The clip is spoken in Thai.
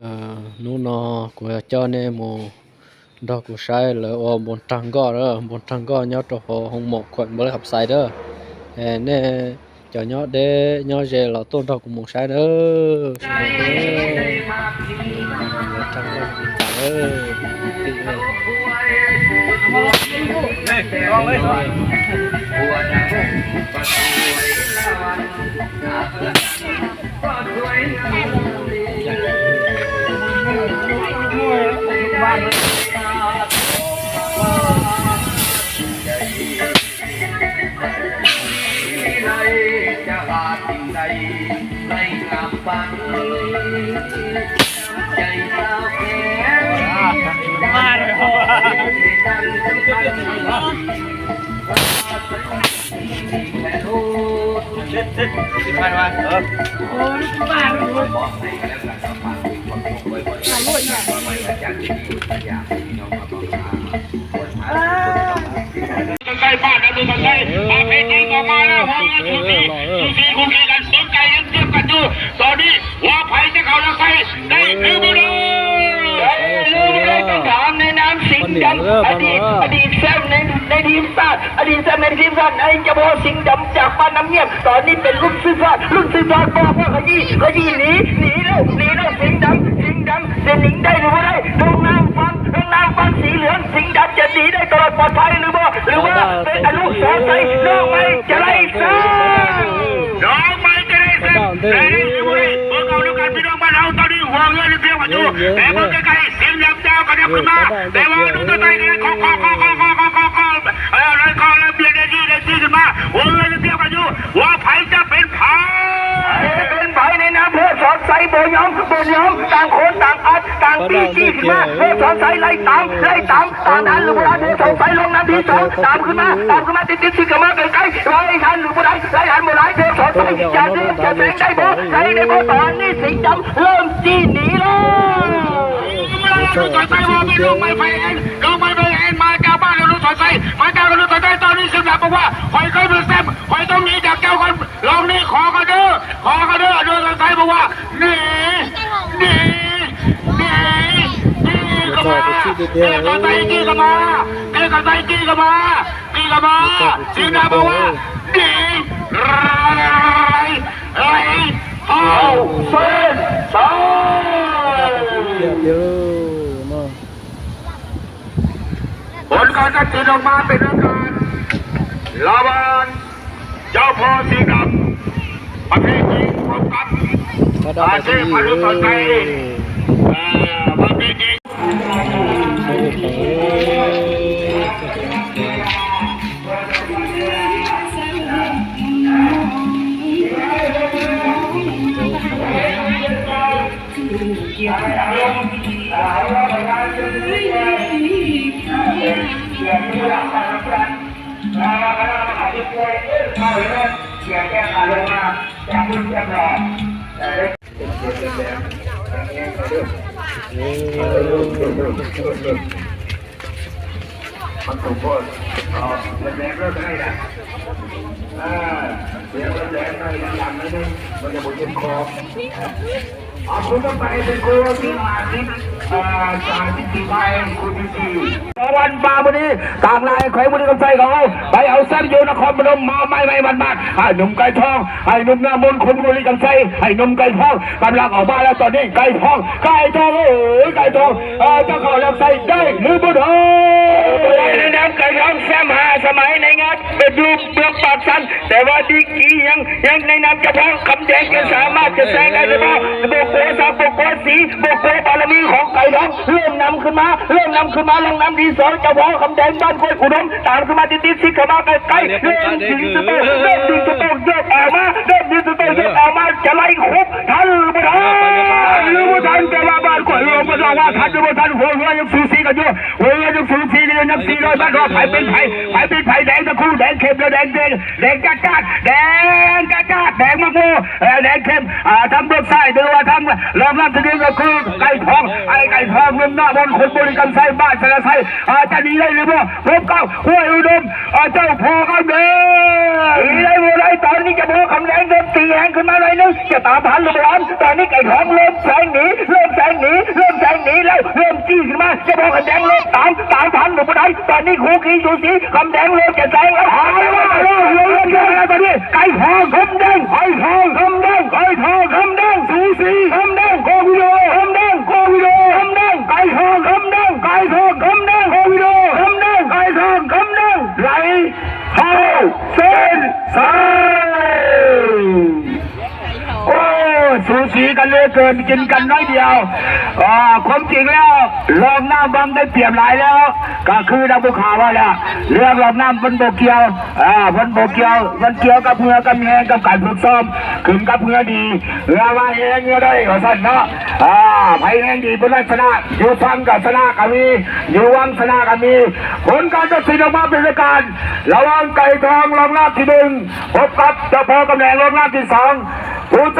nô nọ của cho nên mù đó của sai là ở bốn trăng gò đó bốn trăng gò nhớ cho họ không một quận mới học sai đó nè cho nhớ để nhớ về là tôn đó của một sai đó sai đó bốn trăng gòใกล้บ้านนะดูมันใกล้มาเพลงจริงออกมาแล้ววงเงินทุกทีทุกทีคุยกันสนใจยังเทียบกันอยู่ตอนนี้ว่าไผ่จะเข้าแล้วใส่ได้หรือไม่ได้ต้องถามในน้ำสิงห์ดำอดีตแซมในทีมชาติอดีตแซมในทีมชาติไอ้เจ้าพ่อสิงห์ดำจากบ้านน้ำเงียบตอนนี้เป็นรุ่นซื้อชาติบอกว่าขยี้หนีแล้วสิงห์ดำจะหนีได้หรือไม่ได้ลงน้ำฟังสีเหลืองสิงห์ดำจะหนีได้ตลอดปลอดภัยหรือว่าเป็นอนุสาวรีย์น้องไม่จะไล่ซ่าน้องไม่จะไล่ซ่าแต่นี่เว้ยพวกเราดูกันพี่น้องบ้านเราตอนนี้ห่วงเงินเพียงว่าอยู่แต่เมื่อไกลๆสิงห์ดำเจ้าก็ยังขึ้นมาแต่ว่าดูตัวใจนี่ขอแล้วเบียดได้ที่ขึ้นมาห่วงเงินเพียงว่าอยู่ว่าไผ่จะเป็นไผ่ในน้ำเพื่อสอนใส่โบยอมต่างคนต่างอัดต่างปีจี้ขึ้นมาเพื่อสอนใส่ไล่ตามต่างนั้นหรือว่าเพื่อสอนใส่ลงน้ำที่สองตามขึ้นมาติดขึ้นมาใกล้ๆไล่ทันหรือว่าไล่ทันเมื่อไรเพื่อสอนใส่จะแสงได้โบใส่ได้โบตอนนี้สิงห์ดำเริ่มจี้หนีแล้วสอนใส่ว่าไม่ลงไปเองมาเจ้าบ้านเรารู้สอนใส่มาเจ้าเรารู้สอนใส่ตอนนี้สิงห์ดำบอกว่าคอยเคยเป็นแซมคอยต้องหนีจากเจ้าคนลองนี่ขอกันเด้อโดยสอนใส่บอกว่าหนีก็มาก็ใส่กี้ก็มาสิงห์ดำบอกว่าหนีไรเอาเส้นสายผลการตัดสินออกมาเป็นทางการลาบานเจ้าพ่อสีดำประเภทนี้พบกับอาเซียนพันธุ์ต่อไปประเภทนี้มันถูกพูดแรงเริ่มได้นะเสียงแรงได้ดังๆนิดนึงมันจะบดเจ็บคอคุณต้องไปเป็นครูที่มาที่ที่ไปคุณที่วันปาบุรีต่างนายแขวงบุรีกำไสของเราไปเอาเส้นโยนครพนมมาไม่มันให้หนุ่มไก่ทองให้หนุ่มหน้ามนคนบุรีกำไสให้หนุ่มไก่ทองกำลังออกมาแล้วตอนนี้ไก่ทองไก่ทองเจ้าเขาเลือกใส่ได้หรือไม่ได้ในน้ำไก่ทองแซมหาสมัยในงานเป็นรูปเบื้องปากสันแต่ว่าดีกียังในน้ำจะพ้องคำแดงจะสามารถจะแซงได้หรือเปล่าโบกโกซาโบกโกสีโบกโกบารมีของไก่ทองเริ่มนำขึ้นมาลงน้ำดีสองเจ้าพ่อคำแดงบ้านกล้วยอุดมตามขึ้นมาติดชิดเข้ามาใกล้เริ่มดึงสตูเยกออกมาจะไล่คุบทันหรือไม่ทันแต่ว่าบ้านกล้วยอุดมก็บอกว่าทันหรือไม่ทันหัวยังสูสีกันอยู่นับ400บ้านรอไผ่เป็นไผ่แดงตะคู่แดงเข้มแล้วแดงจัดแดงมะม่วงแดงเข้มทำเบื้องซ้ายดูว่าทำเริ่มรับทีนี้ก็คือไก่ทองเงินหน้าบนคนบริการไซบ้านสระไซจะหนีได้หรือเปล่าพบกับห้วยอุดมเจ้าพ่อคำแดงหนีได้บ่ได้ตอนนี้จะพ่อคำแดงเริ่มตีแหงขึ้นมาหน่อยนึงจะตามทันหรือไม่ทันตอนนี้ไก่ทองเริ่มแสงหนี งหนีแล้วเริ่มจี้ขึ้นมาจะบอกคำแดงเริ่มตามทันหรือไม่ทันตอนนี้คู่ขี้สูสีคำแดงเริ่มจะแซงแล้วเอาเลยว่าเริ่มแล้วตอนนี้ไก่ทองคำแดงไก่ทองคำแดงไก่ทองคำแดงสูสีคำแดงโควิโดคำแดงโควิโดคำแดงไก่ทองคำแดงไก่ทองคำแดงโควิโดคำแดงไก่ทองคำแดงไหลเข้าเส้นชัยโอ้สูสีกันเลยเกินกินกันน้อยเดียวความจริงแล้วรอบหน้าบังได้เปรียบหลายแล้วก็คือดับบุขาว่าแล้วเรื่องรอบหน้ามันโบเกียวมันโบเกียวมันเกี่ยวกับเมือกับเมียกับการฝึกซ้อมขึ้นกับเมือดีเรือว่าเองเงือได้ก็สั่นเนาะไพ่แห่งดีเป็นลักษณะอยู่ฟังกับชนะก็มีอยู่วังชนะก็มีผลการตัดสินออกมาเป็นการระหว่างไก่ทองรอบหน้าที่หนึ่งพบกับเจ้าพ่อกำแหน่งรอบหน้าที่สองผู้เ